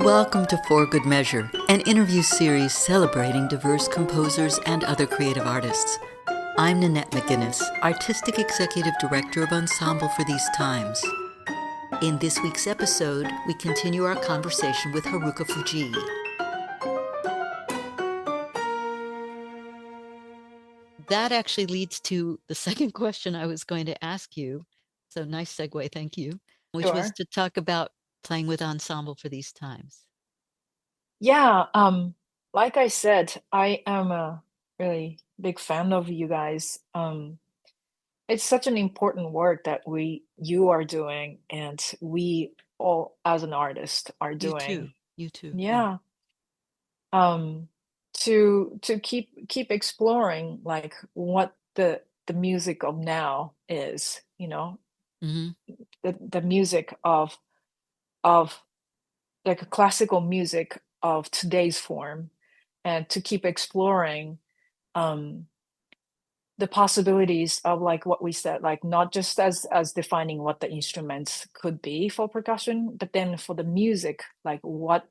Welcome to For Good Measure, an interview series celebrating diverse composers and other creative artists. I'm Nanette McGuinness, Artistic Executive Director of Ensemble for these times. In this week's episode, we continue our conversation with Haruka Fujii. That actually leads to the second question I was going to ask you. So nice segue, thank you. Which was to talk about playing with Ensemble for these times. Yeah, like I said, I am a really big fan of you guys. It's such an important work that you are doing, and we all as an artist are You too. doing. You too. Yeah. Um, to keep exploring like what the music of now is, Mm-hmm. the music of like a classical music of today's form, and to keep exploring um the possibilities of like what we said, like not just as defining what the instruments could be for percussion, but then for the music, like what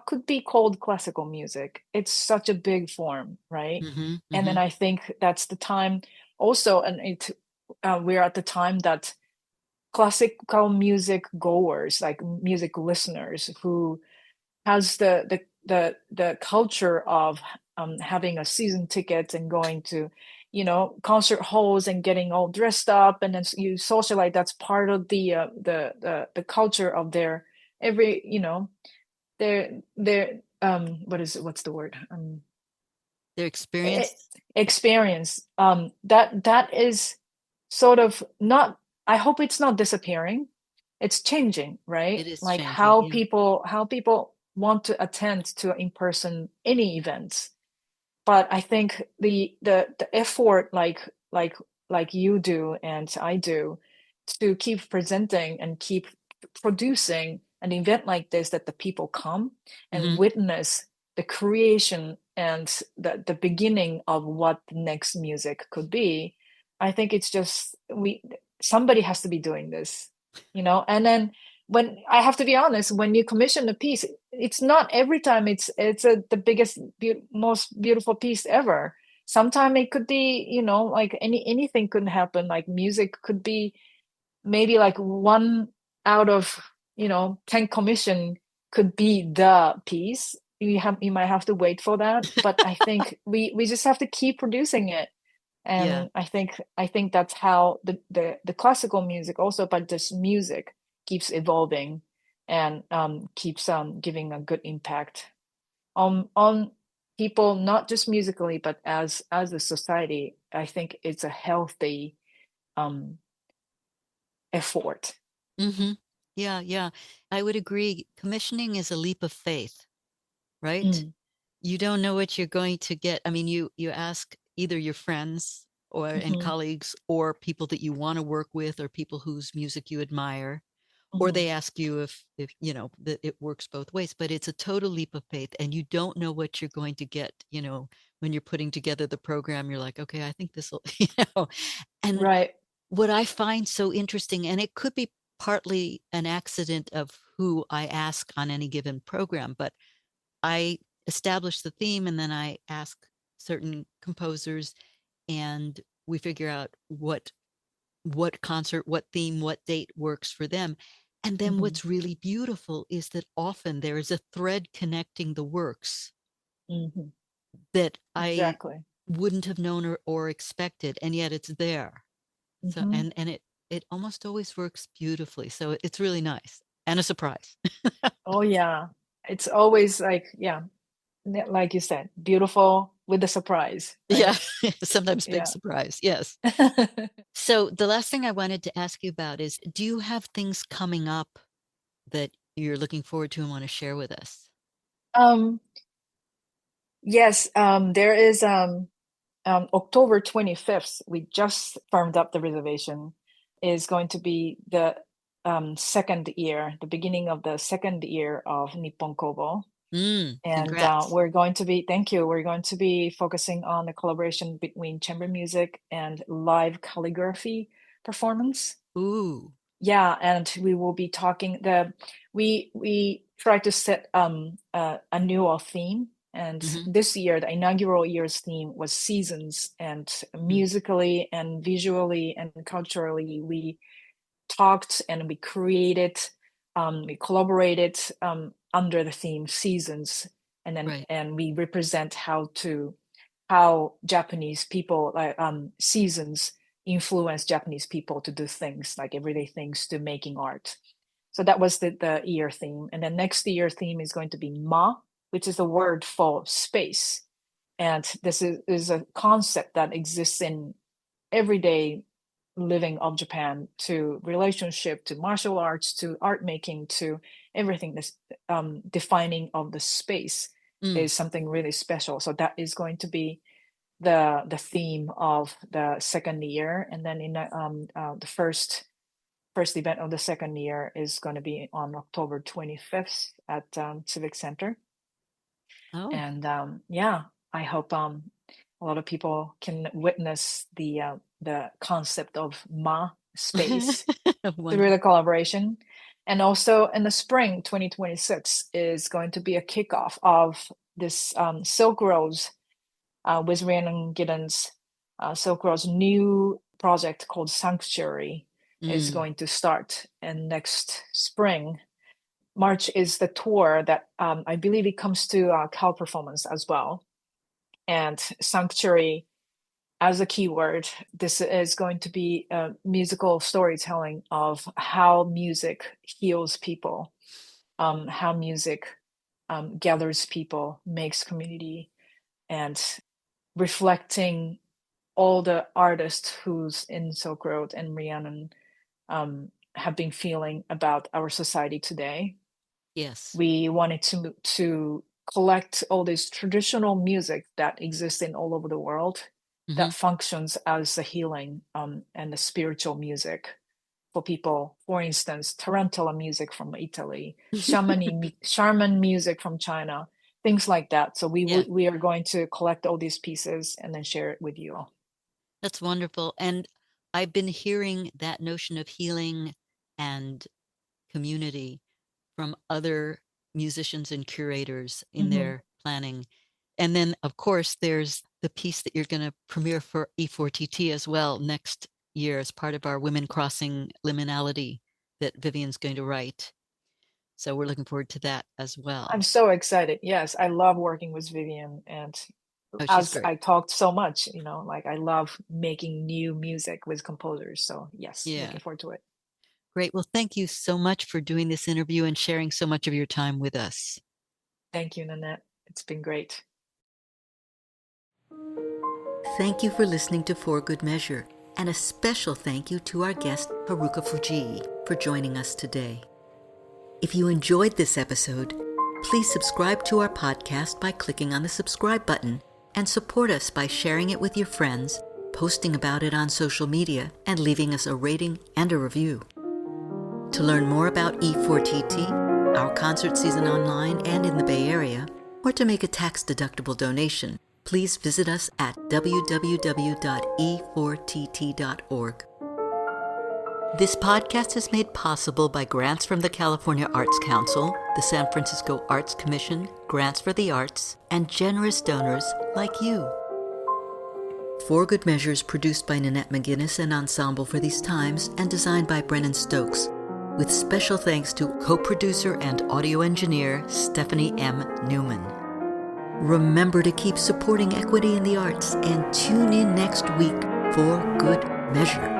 could be called classical music. It's such a big form, right? Mm-hmm. And Mm-hmm. then I think that's the time also, and we're at the time that classical music goers, like music listeners who has the culture of having a season ticket and going to concert halls and getting all dressed up, and then you socialize. That's part of the culture of their every their what's the word Their e- experience. experience. That is sort of not, I hope it's not disappearing. It's changing, It right? is Like changing. how Yeah. people want to attend to in-person any events. But I think the effort, like you do and I do, to keep presenting and keep producing an event like this, that the people come and Mm-hmm. witness the creation and the beginning of what the next music could be. I think it's just somebody has to be doing this, and then when I have to be honest, when you commission a piece, it's not every time the biggest, most beautiful piece ever. Sometimes it could be, like anything could happen. Like music could be maybe like one out of 10 commission could be the piece. You might have to wait for that, but I think we just have to keep producing it. Yeah. And I think that's how the classical music also, but this music keeps evolving and keeps giving a good impact on people, not just musically, but as a society. I think it's a healthy um effort. Mm-hmm. Yeah. Yeah. I would agree. Commissioning is a leap of faith, right? Mm. You don't know what you're going to get. I mean, you ask either your friends and Hmm. colleagues or people that you want to work with or people whose music you admire, or Hmm. they ask you if that it works both ways. But it's a total leap of faith, and you don't know what you're going to get. When you're putting together the program, you're like, okay, I think this will, And Right. what I find so interesting, and it could be partly an accident of who I ask on any given program, but I establish the theme and then I ask certain composers and we figure out what concert, what theme, what date works for them. And then Hmm. what's really beautiful is that often there is a thread connecting the works Hmm. that I Exactly. wouldn't have known or expected, and yet it's there. So Hmm. and it almost always works beautifully. So it's really nice and a surprise. Oh yeah, it's always like, yeah, like you said, beautiful with the surprise, Yeah, right? sometimes big Yeah. surprise. Yes. So the last thing I wanted to ask you about is, do you have things coming up that you're looking forward to and want to share with us? um yes, there is October 25th, we just firmed up the reservation, is going to be the second year, the beginning of the second year of Nippon Kobo. And Congrats. thank you, we're going to be focusing on the collaboration between chamber music and live calligraphy performance. Ooh. Yeah, and we will be talking we try to set a annual theme. And Mm-hmm. this year, the inaugural year's theme was seasons. And musically and visually and culturally, we talked and we created, we collaborated under the theme seasons. And then Right. and we represent how Japanese people, like seasons, influence Japanese people to do things like everyday things to making art. So that was the year theme. And then next year theme is going to be ma, which is a word for space. And this is a concept that exists in everyday living of Japan, to relationship, to martial arts, to art making, to everything. This defining of the space is something really special. So that is going to be the theme of the second year. And then in the first event of the second year is going to be on October 25th at Civic Center. Oh. And yeah, I hope a lot of people can witness the concept of ma space through the collaboration. And also in the spring 2026 is going to be a kickoff of this Silk Road's with Rhiannon Giddens, Silk Road's new project called Sanctuary is going to start. And next spring, March is the tour that I believe it comes to Cal Performance as well. And Sanctuary, as a keyword, this is going to be a musical storytelling of how music heals people, how music gathers people, makes community, and reflecting all the artists who's in Silk Road and Rhiannon have been feeling about our society today. Yes. We wanted to collect all this traditional music that exists in all over the world that functions as a healing and a spiritual music for people. For instance, tarantula music from Italy, shaman music from China, things like that. So we are going to collect all these pieces and then share it with you all. That's wonderful. And I've been hearing that notion of healing and community from other musicians and curators in their planning. And then, of course, there's the piece that you're going to premiere for E4TT as well next year as part of our Women Crossing Liminality that Vivian's going to write. So we're looking forward to that as well. I'm so excited. Yes, I love working with Vivian. And as I talked so much, like I love making new music with composers. So yes, looking forward to it. Great. Well, thank you so much for doing this interview and sharing so much of your time with us. Thank you, Nanette. It's been great. Thank you for listening to For Good Measure, and a special thank you to our guest, Haruka Fujii, for joining us today. If you enjoyed this episode, please subscribe to our podcast by clicking on the subscribe button, and support us by sharing it with your friends, posting about it on social media, and leaving us a rating and a review. To learn more about E4TT, our concert season online and in the Bay Area, or to make a tax-deductible donation, please visit us at www.e4tt.org. This podcast is made possible by grants from the California Arts Council, the San Francisco Arts Commission, Grants for the Arts, and generous donors like you. For Good Measure is produced by Nanette McGuinness and Ensemble for These Times and designed by Brennan Stokes, with special thanks to co-producer and audio engineer Stephanie M. Neumann. Remember to keep supporting equity in the arts and tune in next week for Good Measure.